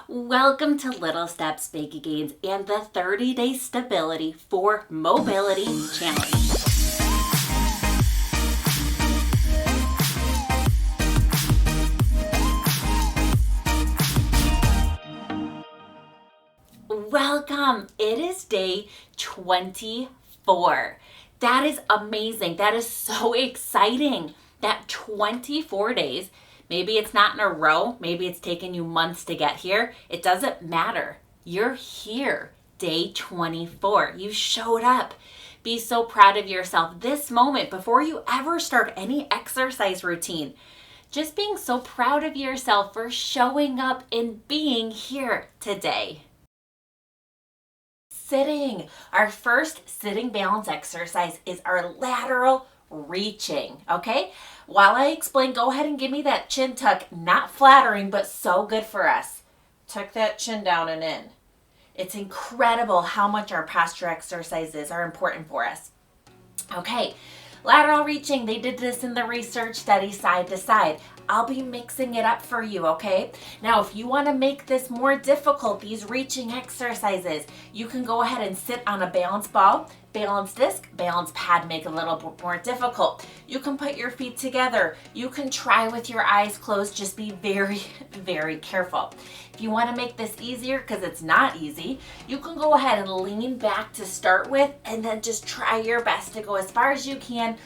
Welcome to Little Steps, Big Gains and the 30-Day Stability for Mobility Challenge. Welcome. It is day 24. That is amazing. That is so exciting. That 24 days. Maybe it's not in a row. Maybe it's taken you months to get here. It doesn't matter. You're here. Day 24. You showed up. Be so proud of yourself this moment before you ever start any exercise routine. Just being so proud of yourself for showing up and being here today. Sitting. Our first sitting balance exercise is our lateral reaching, okay? While I explain, go ahead and give me that chin tuck. Not flattering, but so good for us. Tuck that chin down and in. It's incredible how much our posture exercises are important for us. Okay, lateral reaching. They did this in the research study side to side. I'll be mixing it up for you, okay? Now, if you want to make this more difficult, these reaching exercises, you can go ahead and sit on a balance ball, balance disc, balance pad, make it a little bit more difficult. You can put your feet together. You can try with your eyes closed. Just be very, very careful. If you want to make this easier, because it's not easy, you can go ahead and lean back to start with, and then just try your best to go as far as you can.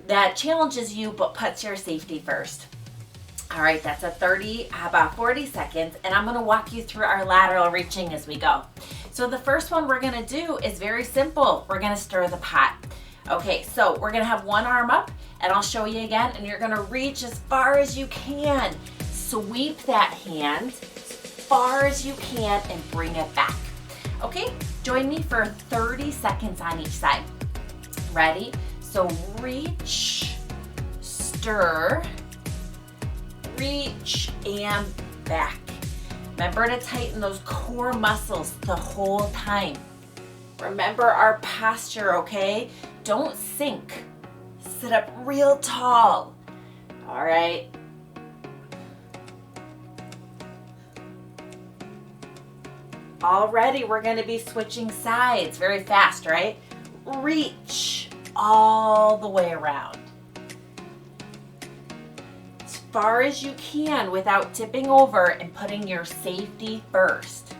That challenges you, but puts your safety first. All right, that's about 40 seconds, and I'm gonna walk you through our lateral reaching as we go. So the first one we're gonna do is very simple. We're gonna stir the pot. Okay, so we're gonna have one arm up, and I'll show you again, and you're gonna reach as far as you can. Sweep that hand as far as you can and bring it back. Okay, join me for 30 seconds on each side. Ready? So reach, stir, reach, and back. Remember to tighten those core muscles the whole time. Remember our posture, okay? Don't sink. Sit up real tall. All right. Already we're going to be switching sides very fast, right? Reach all the way around. Far as you can without tipping over and putting your safety first.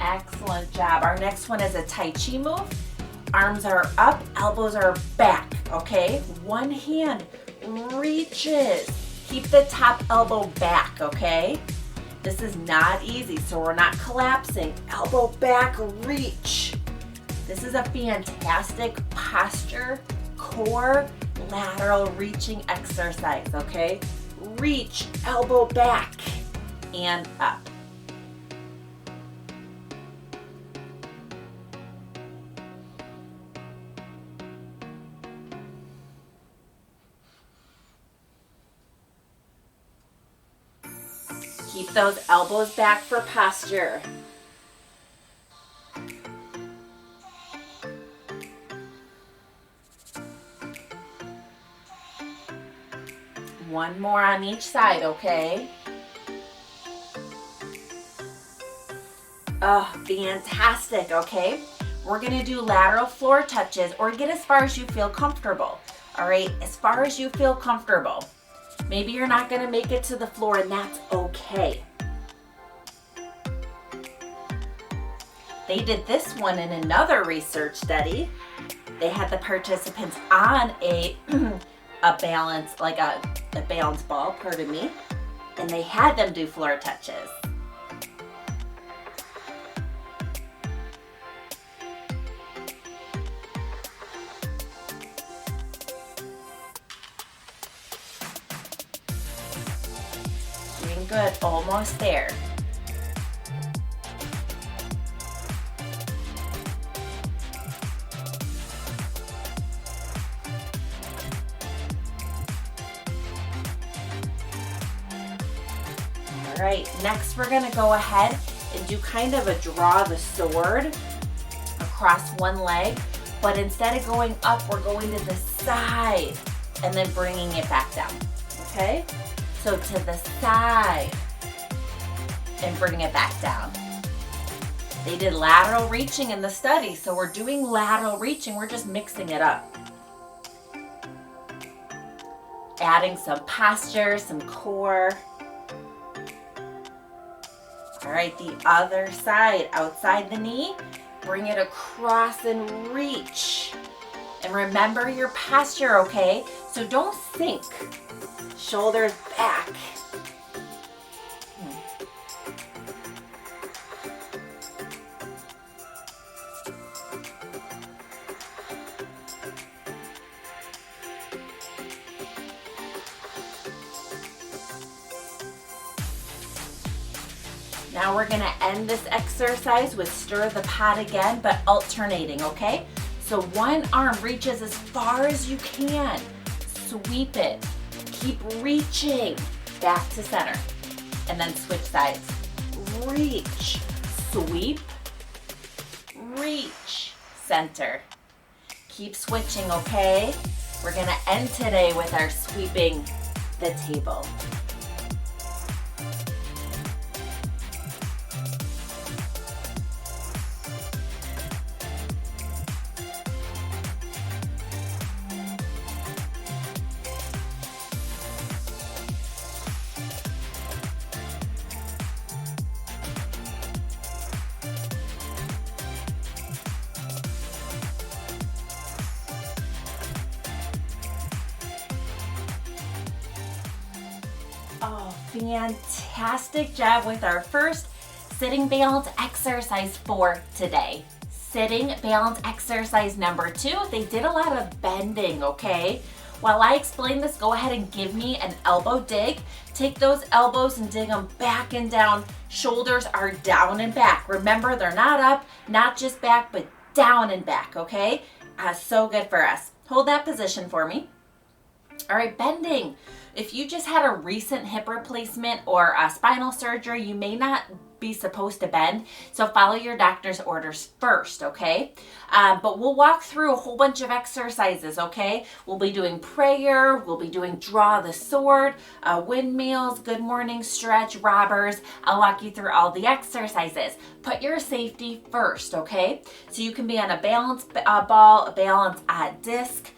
Excellent job. Our next one is a Tai Chi move. Arms are up, elbows are back, okay? One hand reaches. Keep the top elbow back, okay? This is not easy, so we're not collapsing. Elbow back, reach. This is a fantastic posture, core, lateral reaching exercise, okay? Reach, elbow back, and up. Keep those elbows back for posture. One more on each side, okay? Oh, fantastic, okay? We're gonna do lateral floor touches or get as far as you feel comfortable, all right? As far as you feel comfortable. Maybe you're not going to make it to the floor, and that's okay. They did this one in another research study. They had the participants on a balance, like a balance ball, pardon me, and they had them do floor touches. Good, almost there. All right, next we're gonna go ahead and do kind of a draw the sword across one leg, but instead of going up, we're going to the side and then bringing it back down, okay? So to the side and bring it back down. They did lateral reaching in the study, so we're doing lateral reaching, we're just mixing it up. Adding some posture, some core. All right, the other side, outside the knee, bring it across and reach. And remember your posture, okay? So don't sink. Shoulders back. Now we're gonna end this exercise with stir the pot again, but alternating, okay? So one arm reaches as far as you can. Sweep it. Keep reaching back to center. And then switch sides. Reach, sweep, reach, center. Keep switching, okay? We're gonna end today with our sweeping the table. Oh, fantastic job with our first sitting balance exercise for today. Sitting balance exercise number 2, they did a lot of bending, okay? While I explain this, go ahead and give me an elbow dig. Take those elbows and dig them back and down. Shoulders are down and back. Remember, they're not up, not just back, but down and back, okay? So good for us. Hold that position for me. All right, bending. If you just had a recent hip replacement or a spinal surgery, you may not be supposed to bend. So follow your doctor's orders first, okay? But we'll walk through a whole bunch of exercises, okay? We'll be doing prayer, we'll be doing draw the sword, windmills, good morning stretch, robbers. I'll walk you through all the exercises. Put your safety first, okay? So you can be on a balance ball, a balance disc.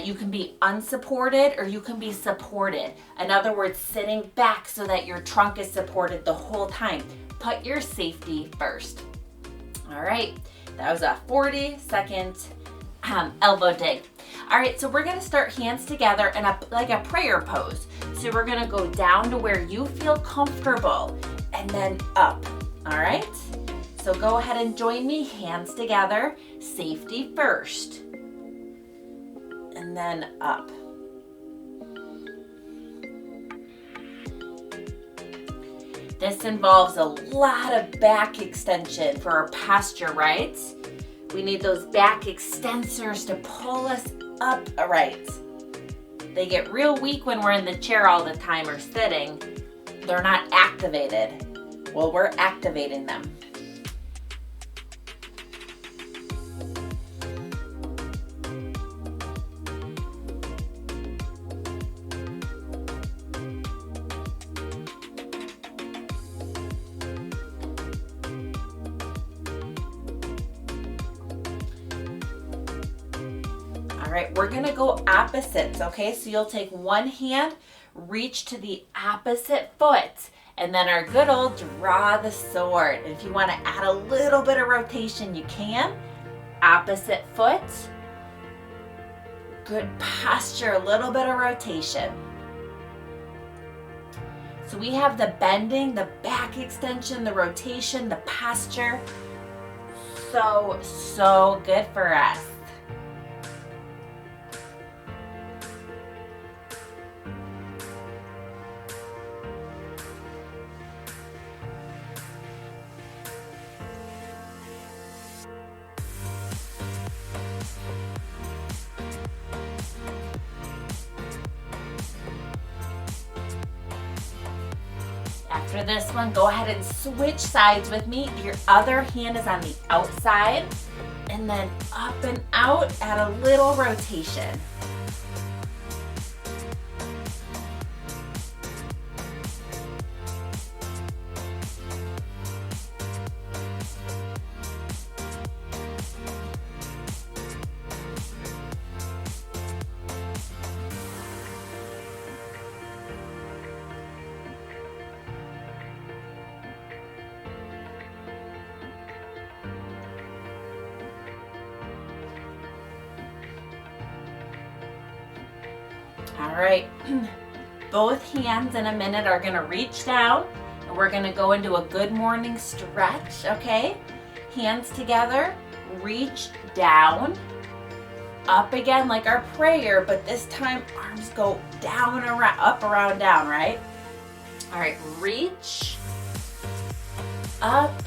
You can be unsupported or you can be supported. In other words, sitting back so that your trunk is supported the whole time. Put your safety first. All right, that was a 40-second elbow dig. All right, so we're gonna start hands together in like a prayer pose. So we're gonna go down to where you feel comfortable and then up, all right? So go ahead and join me, hands together, safety first. And then up. This involves a lot of back extension for our posture, right? We need those back extensors to pull us up, right? They get real weak when we're in the chair all the time or sitting. They're not activated. Well, we're activating them. All right, we're gonna go opposites, okay? So you'll take one hand, reach to the opposite foot, and then our good old draw the sword. If you wanna add a little bit of rotation, you can. Opposite foot. Good posture, a little bit of rotation. So we have the bending, the back extension, the rotation, the posture. So good for us. After this one, go ahead and switch sides with me. Your other hand is on the outside, and then up and out at a little rotation. All right, both hands in a minute are gonna reach down and we're gonna go into a good morning stretch, okay? Hands together, reach down, up again like our prayer, but this time arms go down, around, up, around, down, right? All right, reach, up,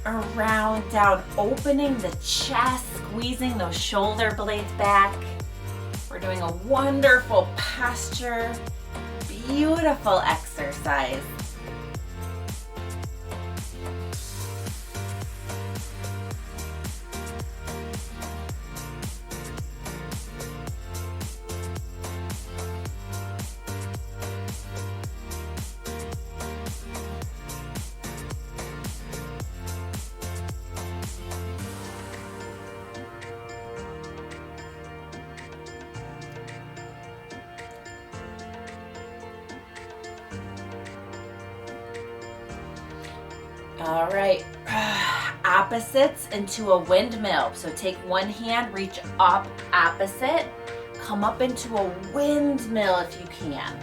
around, down, opening the chest, squeezing those shoulder blades back. We're doing a wonderful posture, beautiful exercise. All right, opposites into a windmill. So take one hand, reach up opposite, come up into a windmill if you can.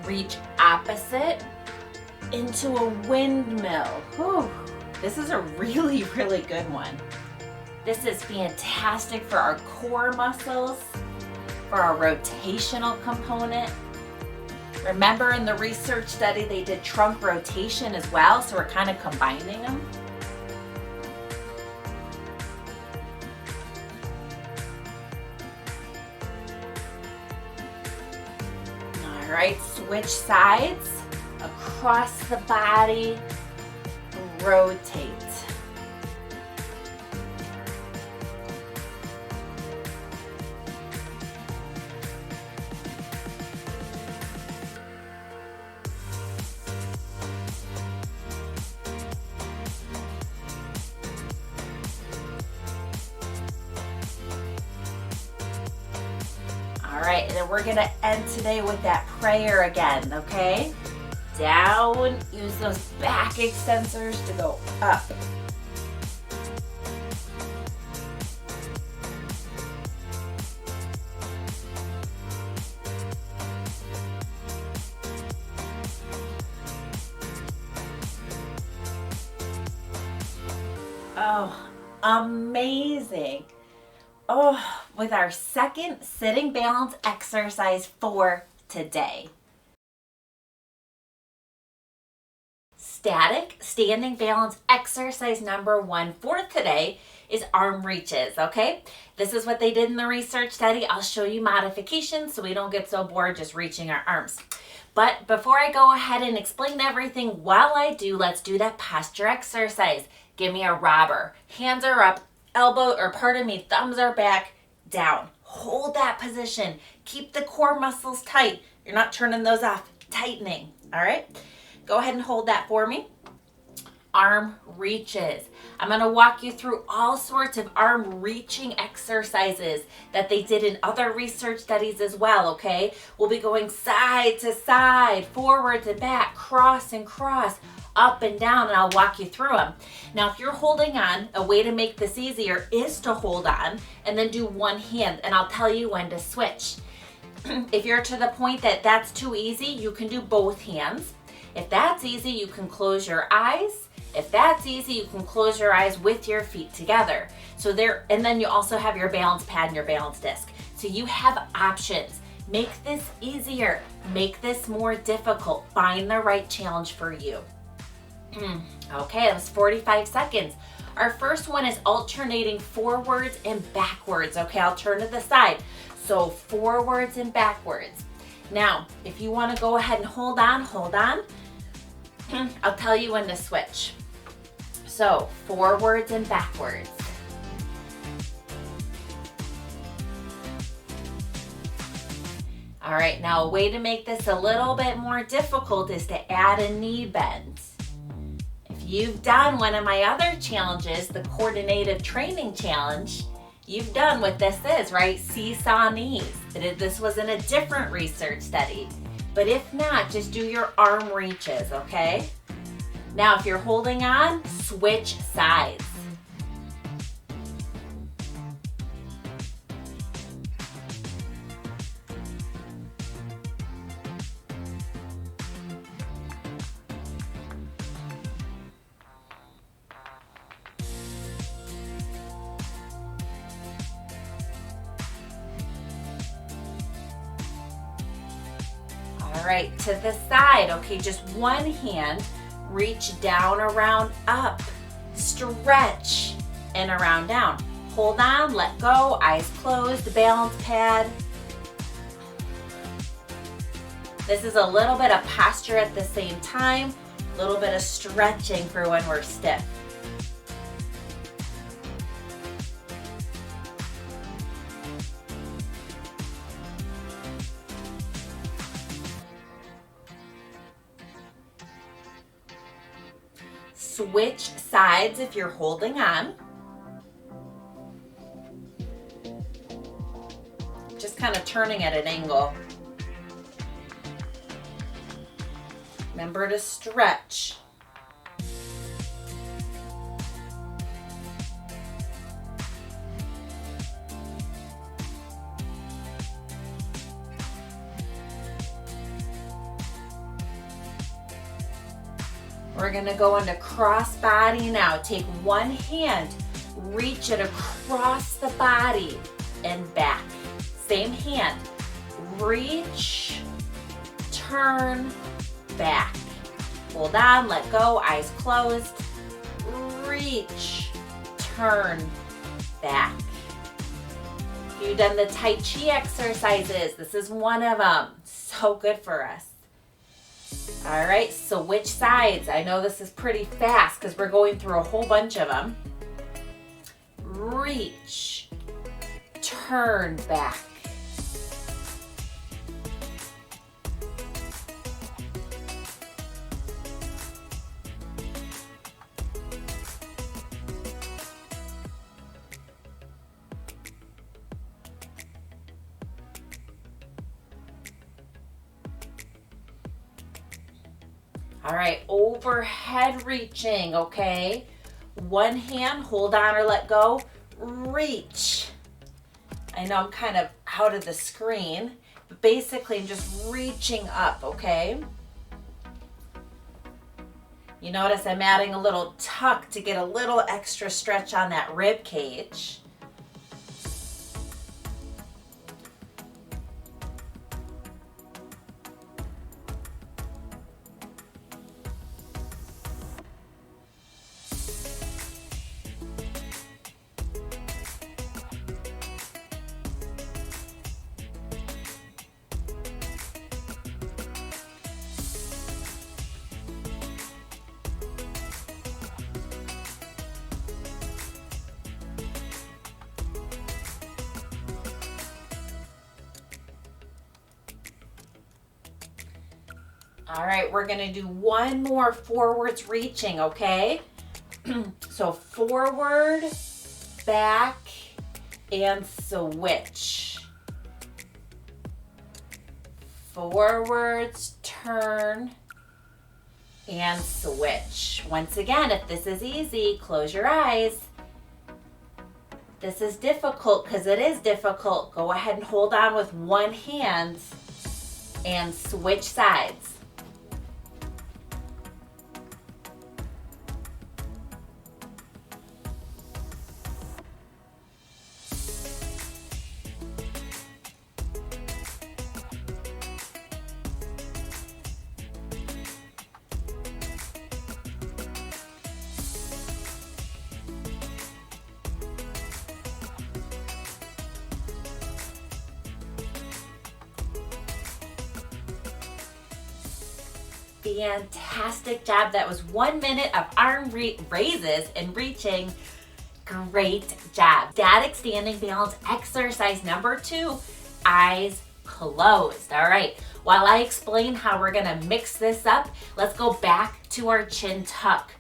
Reach opposite into a windmill. Whew. This is a really, really good one. This is fantastic for our core muscles, for our rotational component. Remember in the research study they did trunk rotation as well, so we're kind of combining them. All right, switch sides, across the body, rotate. All right, and then we're gonna end today with that prayer again, okay? Down, use those back extensors to go up. Oh, amazing. Oh, with our second sitting balance exercise for today. Static standing balance exercise number 1 for today is arm reaches, okay? This is what they did in the research study. I'll show you modifications so we don't get so bored just reaching our arms. But before I go ahead and explain everything, while I do, let's do that posture exercise. Give me a robber. Hands are up, thumbs are back, down. Hold that position. Keep the core muscles tight. You're not turning those off. Tightening, all right? Go ahead and hold that for me. Arm reaches. I'm going to walk you through all sorts of arm reaching exercises that they did in other research studies as well, okay? We'll be going side to side, forward to back, cross and cross, up and down, and I'll walk you through them. Now, if you're holding on, a way to make this easier is to hold on and then do one hand, and I'll tell you when to switch. If you're to the point that that's too easy, you can do both hands. If that's easy, you can close your eyes. If that's easy, you can close your eyes with your feet together. So there, and then you also have your balance pad and your balance disc. So you have options. Make this easier. Make this more difficult. Find the right challenge for you. Okay, that was 45 seconds. Our first one is alternating forwards and backwards. Okay, I'll turn to the side. So forwards and backwards. Now, if you want to go ahead and hold on, hold on. I'll tell you when to switch. So, forwards and backwards. All right, now a way to make this a little bit more difficult is to add a knee bend. If you've done one of my other challenges, the coordinative training challenge, you've done what this is, right? Seesaw knees. This was in a different research study. But if not, just do your arm reaches, okay? Now, if you're holding on, switch sides. All right, to the side, okay, just one hand, reach down, around, up, stretch, and around, down. Hold on, let go, eyes closed, balance pad. This is a little bit of posture at the same time, a little bit of stretching for when we're stiff. Switch sides if you're holding on. Just kind of turning at an angle. Remember to stretch. We're gonna go into cross body now. Take one hand, reach it across the body and back. Same hand, reach, turn, back. Hold on, let go, eyes closed. Reach, turn, back. You've done the Tai Chi exercises. This is one of them. So good for us. All right, switch sides. I know this is pretty fast because we're going through a whole bunch of them. Reach, turn back. All right, overhead reaching, okay? One hand, hold on or let go, reach. I know I'm kind of out of the screen, but basically I'm just reaching up, okay? You notice I'm adding a little tuck to get a little extra stretch on that rib cage. All right, we're gonna do one more forwards reaching, okay? So forward, back, and switch. Forwards, turn, and switch. Once again, if this is easy, close your eyes. This is difficult because it is difficult. Go ahead and hold on with one hand and switch sides. Fantastic job. That was 1 minute of arm raises and reaching. Great job. Static standing balance exercise number 2, eyes closed. All right, while I explain how we're gonna mix this up, let's go back to our chin tuck.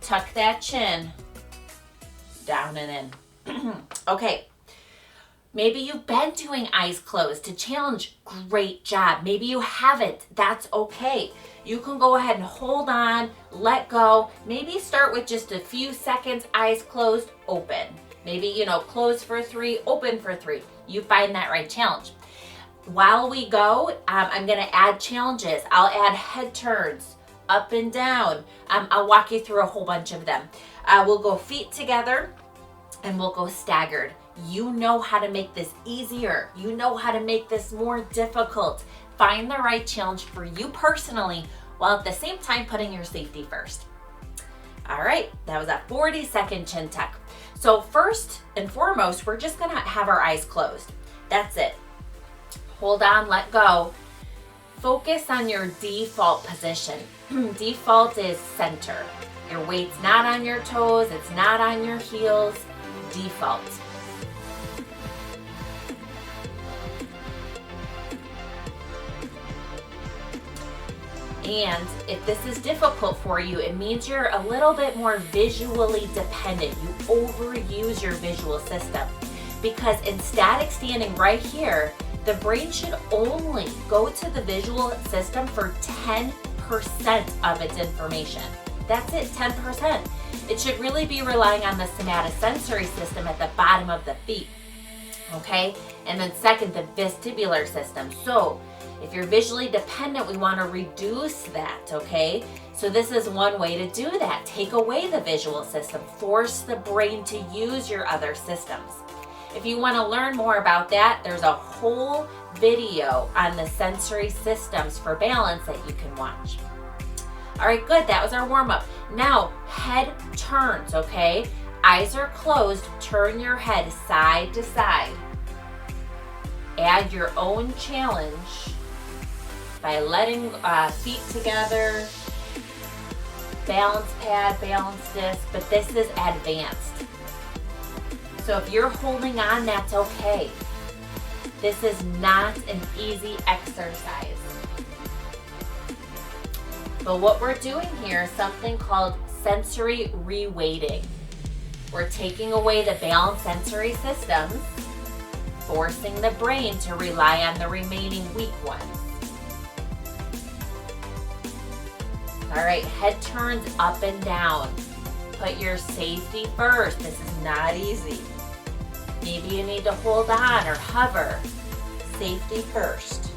Tuck that chin down and in. Okay, maybe you've been doing eyes closed to challenge. Great job. Maybe you haven't. That's okay. You can go ahead and hold on, let go. Maybe start with just a few seconds, eyes closed, open. Maybe, close for 3, open for 3. You find that right challenge. While we go, I'm gonna add challenges. I'll add head turns, up and down. I'll walk you through a whole bunch of them. We'll go feet together and we'll go staggered. You know how to make this easier. You know how to make this more difficult. Find the right challenge for you personally, while at the same time putting your safety first. All right, that was a 40-second chin tuck. So first and foremost, we're just gonna have our eyes closed. That's it. Hold on, let go. Focus on your default position. Default is center. Your weight's not on your toes, it's not on your heels. Default. And if this is difficult for you, it means you're a little bit more visually dependent. You overuse your visual system. Because in static standing right here, the brain should only go to the visual system for 10% of its information. That's it, 10%. It should really be relying on the somatosensory system at the bottom of the feet, okay? And then second, the vestibular system. So if you're visually dependent, we want to reduce that, okay? So this is one way to do that. Take away the visual system. Force the brain to use your other systems. If you want to learn more about that, there's a whole video on the sensory systems for balance that you can watch. All right, good. That was our warm-up. Now, head turns, okay? Eyes are closed. Turn your head side to side. Add your own challenge by letting feet together, balance pad, balance disc, but this is advanced. So if you're holding on, that's okay. This is not an easy exercise. But what we're doing here is something called sensory reweighting. We're taking away the balanced sensory systems, forcing the brain to rely on the remaining weak ones. All right, head turns up and down. Put your safety first. This is not easy. Maybe you need to hold on or hover. Safety first.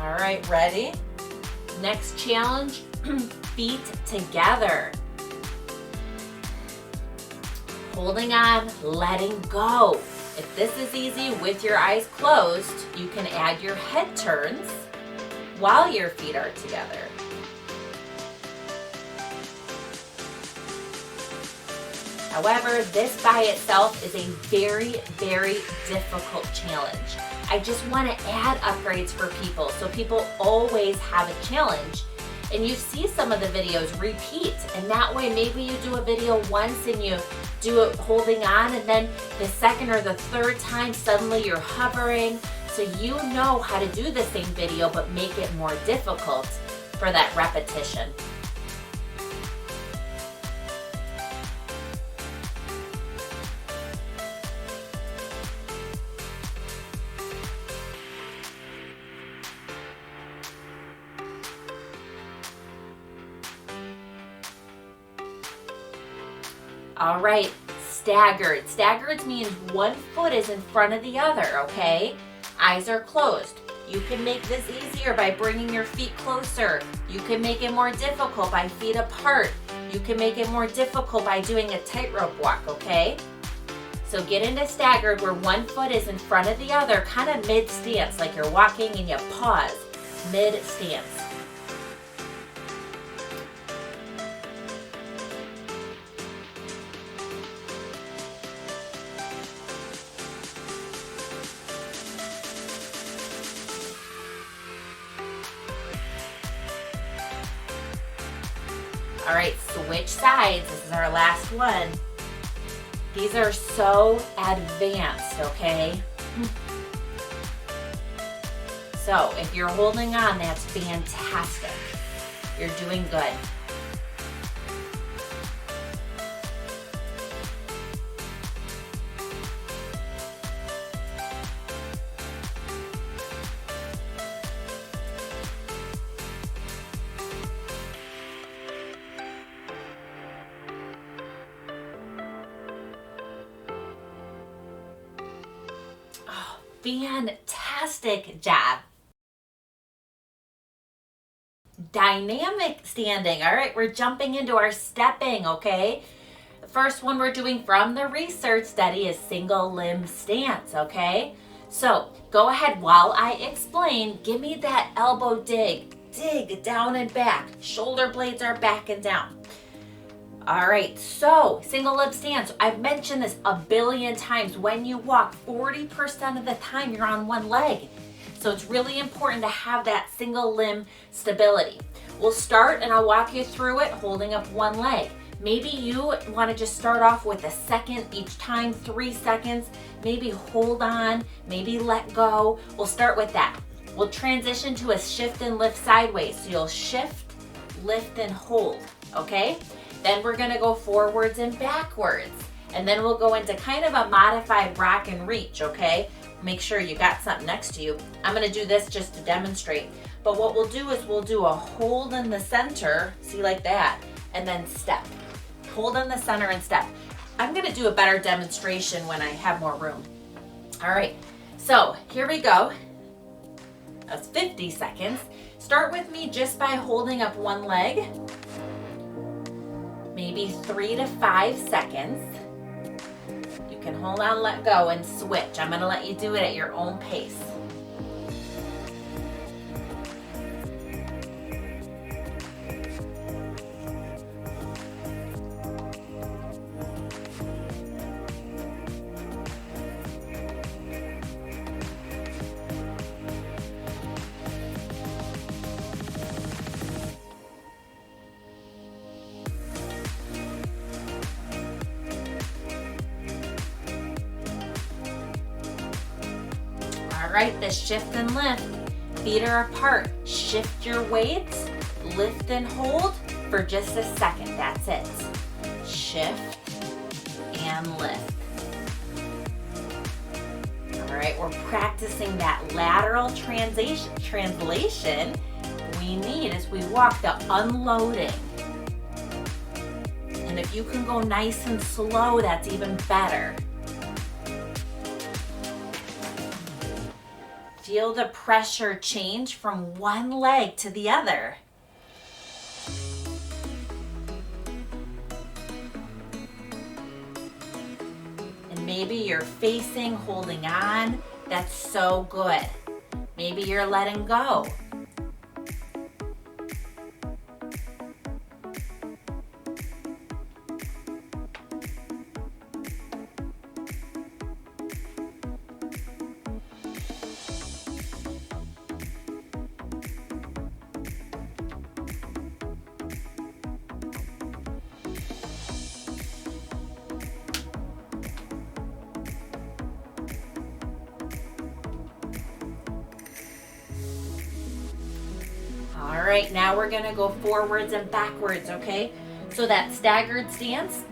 All right, ready? Next challenge, feet together. Holding on, letting go. If this is easy with your eyes closed, you can add your head turns while your feet are together. However, this by itself is a very, very difficult challenge. I just want to add upgrades for people so people always have a challenge. And you see some of the videos repeat, and that way maybe you do a video once and you do it holding on, and then the second or the third time suddenly you're hovering. So you know how to do the same video but make it more difficult for that repetition. All right, staggered. Staggered means one foot is in front of the other, okay? Eyes are closed. You can make this easier by bringing your feet closer. You can make it more difficult by feet apart. You can make it more difficult by doing a tightrope walk, okay? So get into staggered where one foot is in front of the other, kind of mid-stance, like you're walking and you pause, mid-stance. All right, switch sides. This is our last one. These are so advanced, okay? So if you're holding on, that's fantastic. You're doing good. Oh, fantastic job. Dynamic standing. All right, we're jumping into our stepping, okay? The first one we're doing from the research study is single limb stance, okay? So go ahead while I explain, give me that elbow dig. Dig down and back. Shoulder blades are back and down. All right, so single limb stance. I've mentioned this a billion times. When you walk, 40% of the time you're on one leg. So it's really important to have that single limb stability. We'll start and I'll walk you through it holding up one leg. Maybe you want to just start off with a second each time, 3 seconds. Maybe hold on, maybe let go. We'll start with that. We'll transition to a shift and lift sideways. So you'll shift, lift, and hold, okay? Then we're gonna go forwards and backwards. And then we'll go into kind of a modified rock and reach, okay? Make sure you got something next to you. I'm gonna do this just to demonstrate. But what we'll do is we'll do a hold in the center, see, like that, and then step. Hold in the center and step. I'm gonna do a better demonstration when I have more room. All right, so here we go. That's 50 seconds. Start with me just by holding up one leg. Maybe 3 to 5 seconds. You can hold on, let go, and switch. I'm gonna let you do it at your own pace. All right, the shift and lift. Feet are apart. Shift your weights, lift and hold for just a second. That's it. Shift and lift. All right, we're practicing that lateral translation we need as we walk, the unloading. And if you can go nice and slow, that's even better. Feel the pressure change from one leg to the other. And maybe you're facing, holding on. That's so good. Maybe you're letting go. All right, now we're gonna go forwards and backwards, okay? So that staggered stance,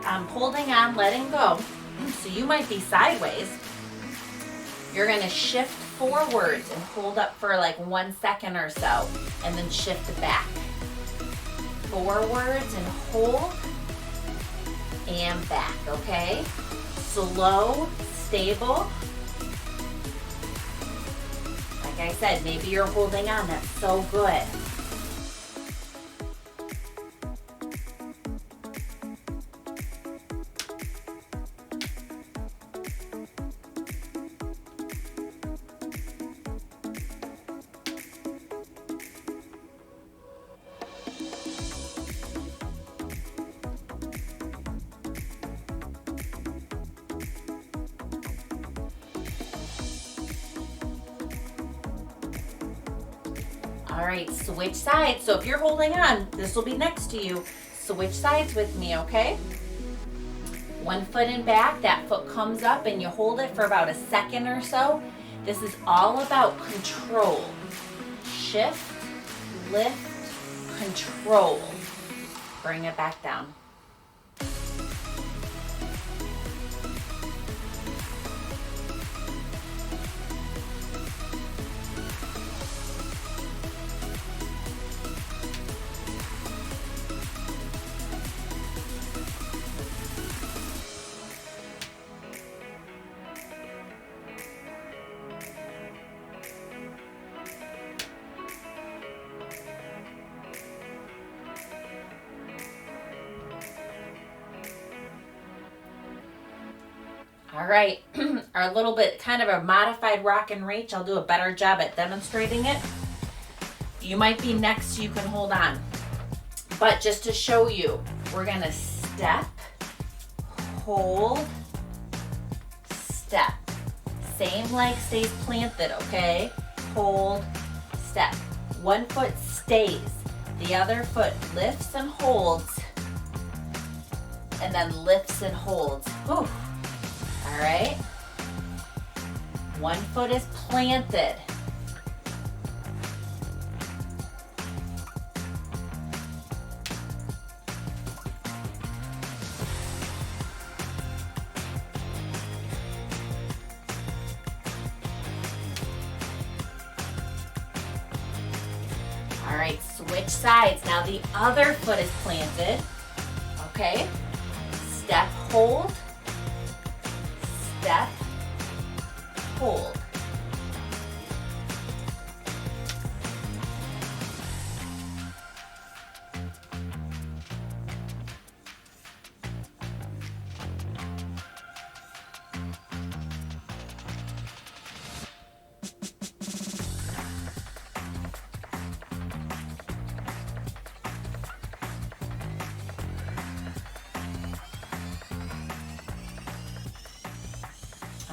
holding on, letting go. So you might be sideways. You're gonna shift forwards and hold up for like 1 second or so, and then shift back. Forwards and hold, and back, okay? Slow, stable. I Like I said, maybe you're holding on. That's so good. All right, switch sides. So if you're holding on, this will be next to you. Switch sides with me, okay? One foot in back, that foot comes up and you hold it for about a second or so. This is all about control. Shift, lift, control. Bring it back down. All right, our little bit kind of a modified rock and reach. I'll do a better job at demonstrating it. You might be next, you can hold on. But just to show you, we're gonna step, hold, step. Same leg stays planted, okay? Hold, step. One foot stays, the other foot lifts and holds, and then lifts and holds. Whew. All right, one foot is planted. All right, switch sides. Now the other foot is planted, okay? Step, hold. Step, hold.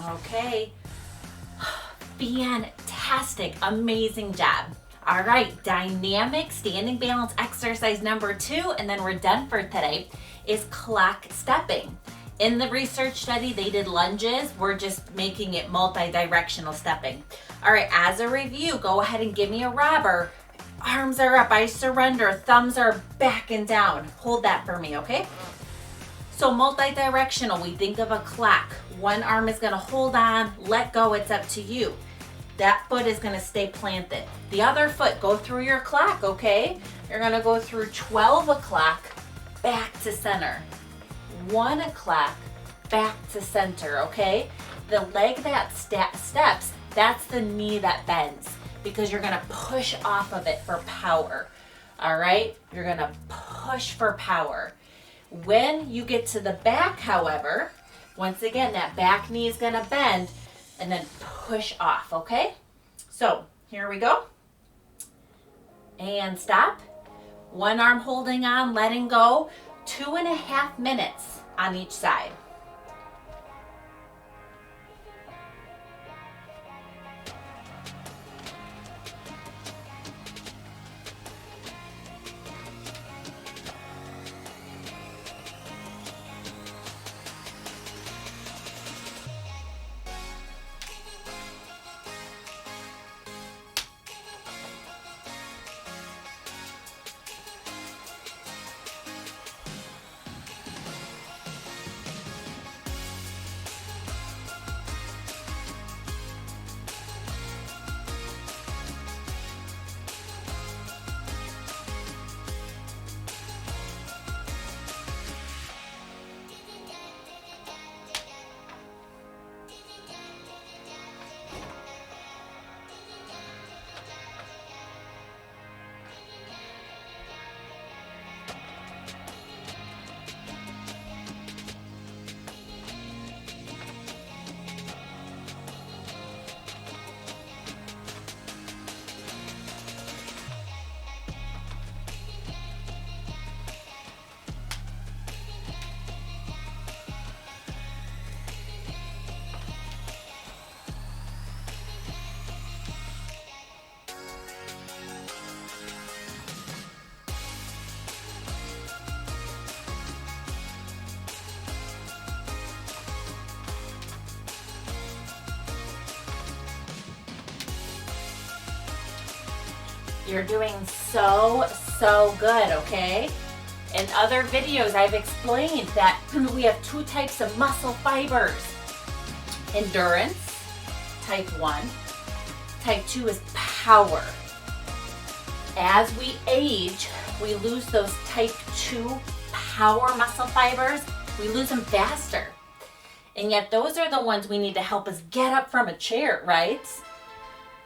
Okay, fantastic, amazing job. All right, dynamic standing balance exercise number 2, and then we're done for today, is clock stepping. In the research study, they did lunges. We're just making it multi-directional stepping. All right, as a review, go ahead and give me a robber. Arms are up, I surrender, thumbs are back and down. Hold that for me, okay? So multi-directional, we think of a clock. One arm is gonna hold on, let go, it's up to you. That foot is gonna stay planted. The other foot, go through your clock, okay? You're gonna go through 12 o'clock, back to center. 1 o'clock, back to center, okay? The leg that steps, that's the knee that bends because you're gonna push off of it for power, all right? You're gonna push for power. When you get to the back, however, once again, that back knee is gonna bend and then push off, okay? So here we go. And stop. One arm holding on, letting go. 2.5 minutes on each side. You're doing so good, okay? In other videos, I've explained that we have two types of muscle fibers. Endurance, type 1. Type 2 is power. As we age, we lose those type 2 power muscle fibers. We lose them faster. And yet those are the ones we need to help us get up from a chair, right?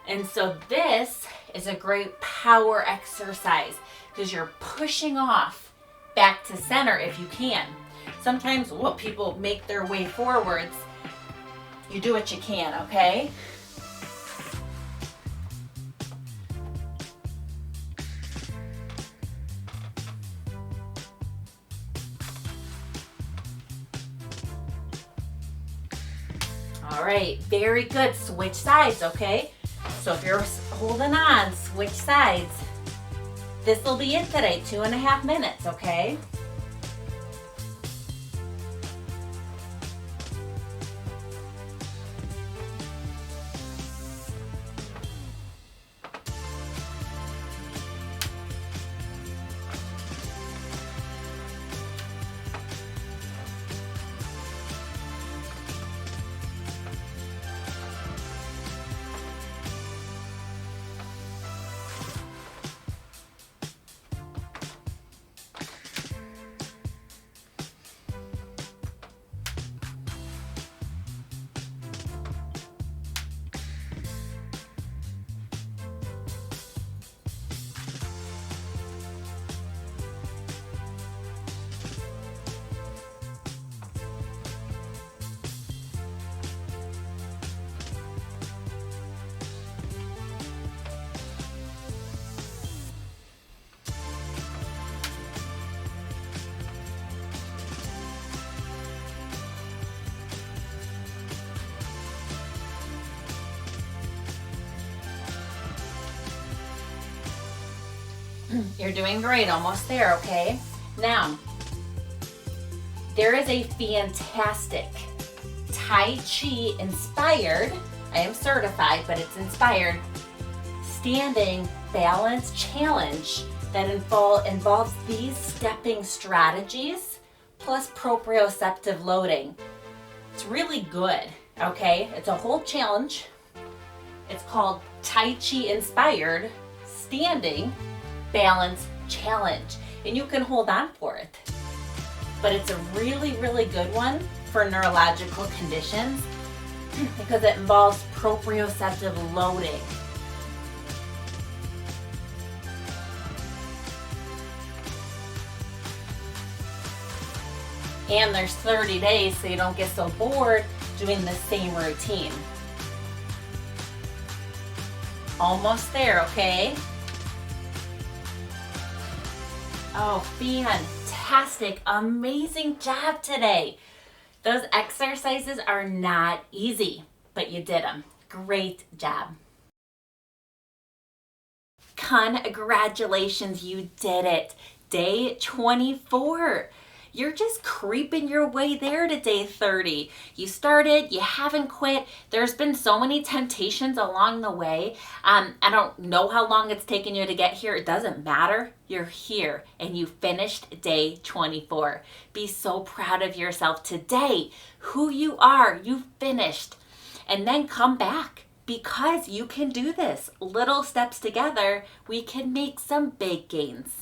And so this is a great power exercise because you're pushing off back to center if you can. Sometimes people make their way forwards. You do what you can, okay? All right, very good. Switch sides, okay? So if you're holding on, switch sides. This will be it today, 2.5 minutes, okay? You're doing great, almost there, okay? Now, there is a fantastic Tai Chi inspired, I am certified, but it's inspired, standing balance challenge that involves these stepping strategies plus proprioceptive loading. It's really good, okay? It's a whole challenge. It's called Tai Chi inspired standing balance challenge, and you can hold on for it. But it's a really good one for neurological conditions because it involves proprioceptive loading. And there's 30 days so you don't get so bored doing the same routine. Almost there, okay? Oh, fantastic, amazing job today. Those exercises are not easy, but you did them. Great job. Congratulations, you did it. Day 24. You're just creeping your way there to day 30. You started, you haven't quit. There's been so many temptations along the way. I don't know how long it's taken you to get here. It doesn't matter. You're here and you finished day 24. Be so proud of yourself today. Who you are, you finished. And then come back because you can do this. Little steps together, we can make some big gains.